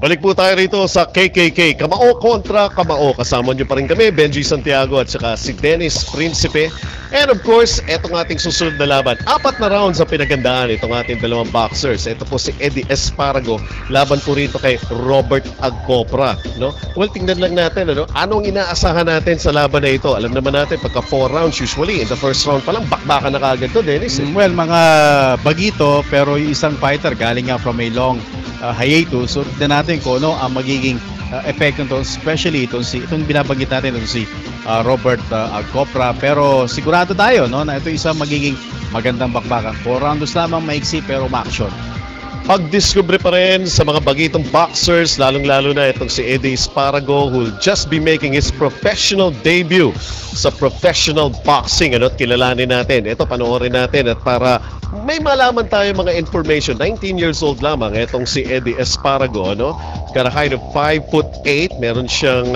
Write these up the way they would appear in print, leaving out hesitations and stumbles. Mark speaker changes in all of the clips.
Speaker 1: Balik po tayo rito sa KKK. Kamao kontra Kamao. Kasama nyo pa rin kami, Benji Santiago at saka si Dennis Principe. And of course, etong ating susunod na laban. 4 na rounds ang pinagandaan itong ating dalawang boxers. Ito po si Eddie Esparago. Laban po rito kay Robert Agcopra. No? Well, tingnan lang natin. Anong inaasahan natin sa laban na ito? Alam naman natin, pagka 4 rounds, usually in the first round pa lang, bakbakan na kaagad to, Dennis.
Speaker 2: Well, mga bagito, pero yung isang fighter galing nga from a long hiatus. So, tignan natin kung ano ang magiging effect nito, especially itong binabanggit natin, si Robert Agcopra. Pero sigurado tayo na ito isang magiging magandang bakbakan. 4 rounds lamang, maiksi pero ma-action.
Speaker 1: Pagdiskubre pa rin sa mga bagitong boxers, lalong-lalo na itong si Eddie Esparago, who will just be making his professional debut sa professional boxing. At kilalanin natin. Ito, panoorin natin at para may malaman tayo mga information. 19 years old lamang itong si Eddie Esparago. Got a height of 5'8". Meron siyang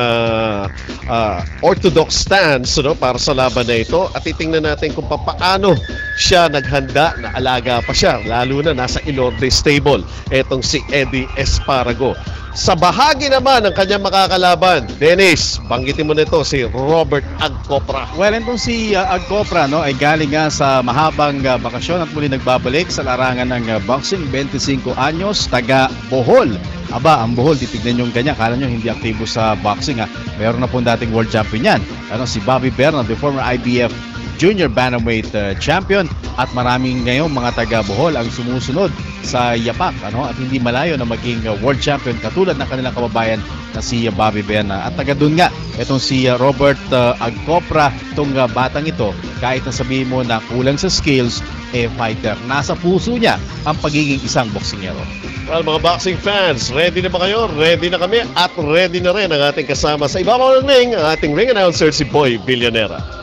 Speaker 1: orthodox stance para sa laban na ito. At titingnan natin kung paano siya naghanda na alaga pa siya. Lalo na nasa Ilorde Stable. Etong si Eddie Esparago. Sa bahagi naman ng kanyang makakalaban, Dennis, banggitin mo nito si Robert Agcopra.
Speaker 2: Well, itong si Agcopra ay galing nga sa mahabang bakasyon at muli nagbabalik sa larangan ng boxing. 25 anyos, taga Bohol. Aba, ang Bohol, titignan yung kanya. Kala nyo hindi aktibo sa boxing. Meron na pong dating world champion yan. Si Bobby Bernal, the former IBF Junior Bantamweight champion, at maraming ngayon mga taga Bohol ang sumusunod sa yapak at hindi malayo na maging world champion katulad ng kanilang kababayan na si Bobby Bernal. At taga doon nga itong si Robert Agcopra, itong batang ito, kahit na sabihin mo na kulang sa skills, fighter. Nasa puso niya ang pagiging isang boksingero.
Speaker 1: Well, mga boxing fans, ready na ba kayo? Ready na kami at ready na rin ang ating kasama sa ibabaw ng ring, ang ating ring announcer si Boy Villanera.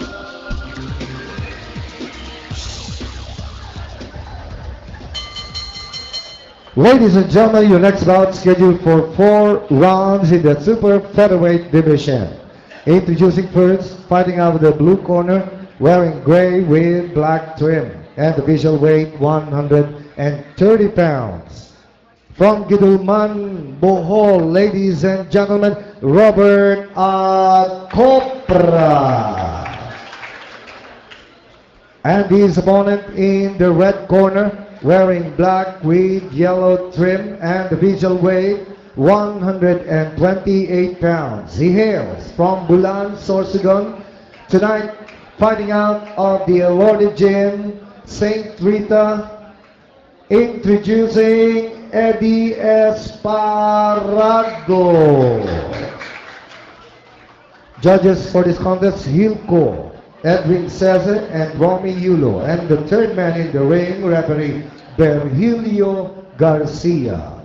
Speaker 3: Ladies and gentlemen, your next bout scheduled for 4 rounds in the super featherweight division. Introducing first, fighting out of the blue corner, wearing gray with black trim, and the visual weight 130 pounds. From Gidulman, Bohol, ladies and gentlemen, Robert Agcopra. And his opponent in the red corner, wearing black with yellow trim, and the visual weight 128 pounds. He hails from Bulan, Sorsogon. Tonight, fighting out of the awarded gym, St. Rita, introducing Eddie Esparago. Judges for this contest, Hilco, Edwin Cesar, and Romy Yulo. And the third man in the ring, referee Virgilio Garcia.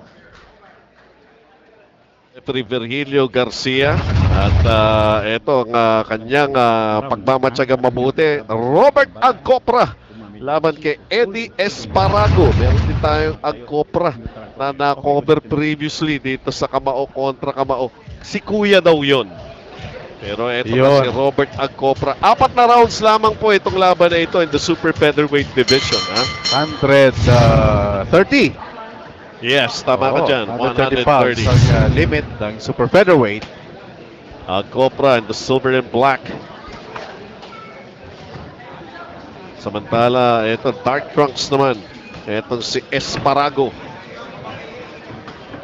Speaker 1: Referee Virgilio Garcia. At ito ang kanyang pagmamatsagang mabuti. Robert Agcopra laban kay Eddie Esparago. Meron din tayong Agcopra na na-cover previously dito sa Kamao kontra Kamao. Si Kuya daw yon. Pero ito na si Robert Agcopra. 4 na rounds lamang po itong laban na ito in the super featherweight division.
Speaker 2: 130.
Speaker 1: Yes, tama ka dyan.
Speaker 2: 130 pounds ang limit ng super featherweight.
Speaker 1: Agcopra in the silver and black. Samantala, ito dark trunks naman. Itong si Esparago.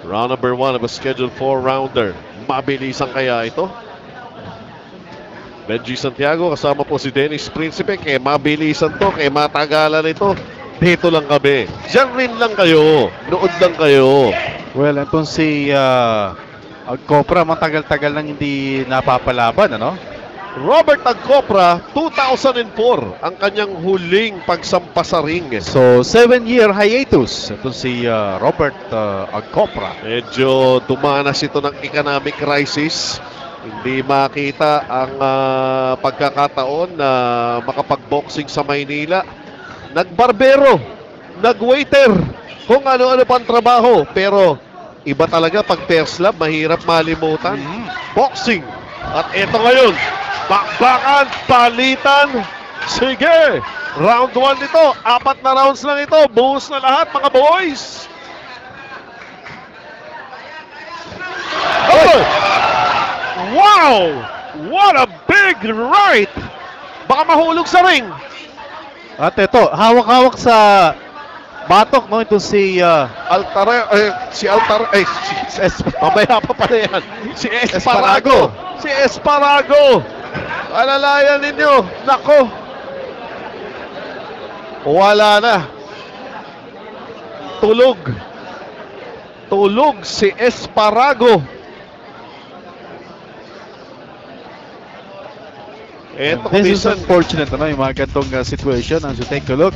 Speaker 1: Round number 1 of a scheduled 4-rounder. Mabilisan kaya ito? Benji Santiago, kasama po si Dennis Principe. Kaya mabilisan to, kaya matagalan ito. Dito lang kami. Diyan rin lang kayo. Nood lang kayo.
Speaker 2: Well, itong si Agcopra, matagal-tagal nang hindi napapalaban,
Speaker 1: Robert Agcopra, 2004 ang kanyang huling pagsampa sa ring.
Speaker 2: So, 7-year hiatus. Itong si Robert Agcopra.
Speaker 1: Medyo dumanas ito ng economic crisis. Hindi makita ang pagkakataon na makapag-boxing sa Maynila. Nagbarbero, nagwaiter, kung ano-ano pang trabaho. Pero iba talaga pag first love, mahirap malimutan. Boxing. At ito ngayon, bakbakan, palitan. Sige, round 1 nito. 4 na rounds lang ito. Buhos na lahat mga boys. Oh! Wow! What a big right! Baka mahulog sa ring.
Speaker 2: At ito, hawak-hawak sa batok, no? Ito si
Speaker 1: Mamaya pa pala yan. Si Esparago. Si Esparago. Alalayan ninyo. Nako. Wala na. Tulog. Tulog si Esparago. Eto
Speaker 2: This is
Speaker 1: minsan.
Speaker 2: unfortunate, ano, yung mga gantong situation. As you take a look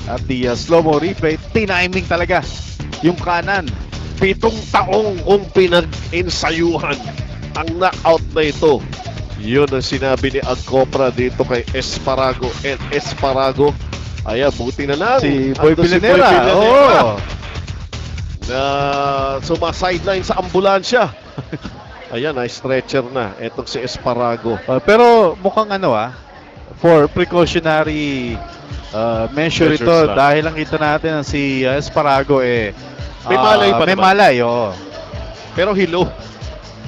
Speaker 2: at the slow-mo replay, tiniming talaga yung kanan.
Speaker 1: 7 taong kung pinag-insayuhan ang knockout na ito. Yun ang sinabi ni Agcopra dito kay Esparago. And Esparago, ayan, buti na lang.
Speaker 2: Si Boy
Speaker 1: Ando
Speaker 2: Villanera. Oo.
Speaker 1: Na sumasideline sa ambulansya. Ayan, stretcher na. Etong si Esparago.
Speaker 2: Pero mukhang ano for precautionary measure
Speaker 1: Measures
Speaker 2: ito
Speaker 1: lang.
Speaker 2: dahil lang kita natin na si Esparago
Speaker 1: May malay pa
Speaker 2: may
Speaker 1: naman.
Speaker 2: malay, oo.
Speaker 1: Pero hilo.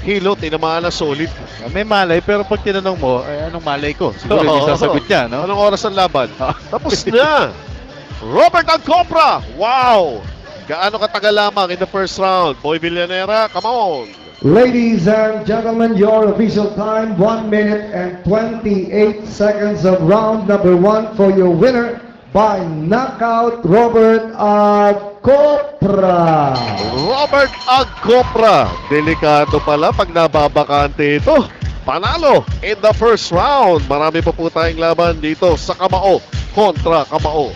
Speaker 1: Hilo, tinamaan na solid.
Speaker 2: May malay, pero pag tinanong mo, anong malay ko? Siguro hindi sasagot niya, no?
Speaker 1: Anong oras ang laban? Tapos na. Robert Agcopra. Wow. Gaano katagal lamang in the first round? Boy Villanera, come on.
Speaker 3: Ladies and gentlemen, your official time, 1 minute and 28 seconds of round number 1 for your winner by knockout, Robert Agcopra.
Speaker 1: Robert Agcopra. Delikado pala pag nababakante ito. Panalo in the first round. Marami pa po tayong laban dito sa Kamao kontra Kamao.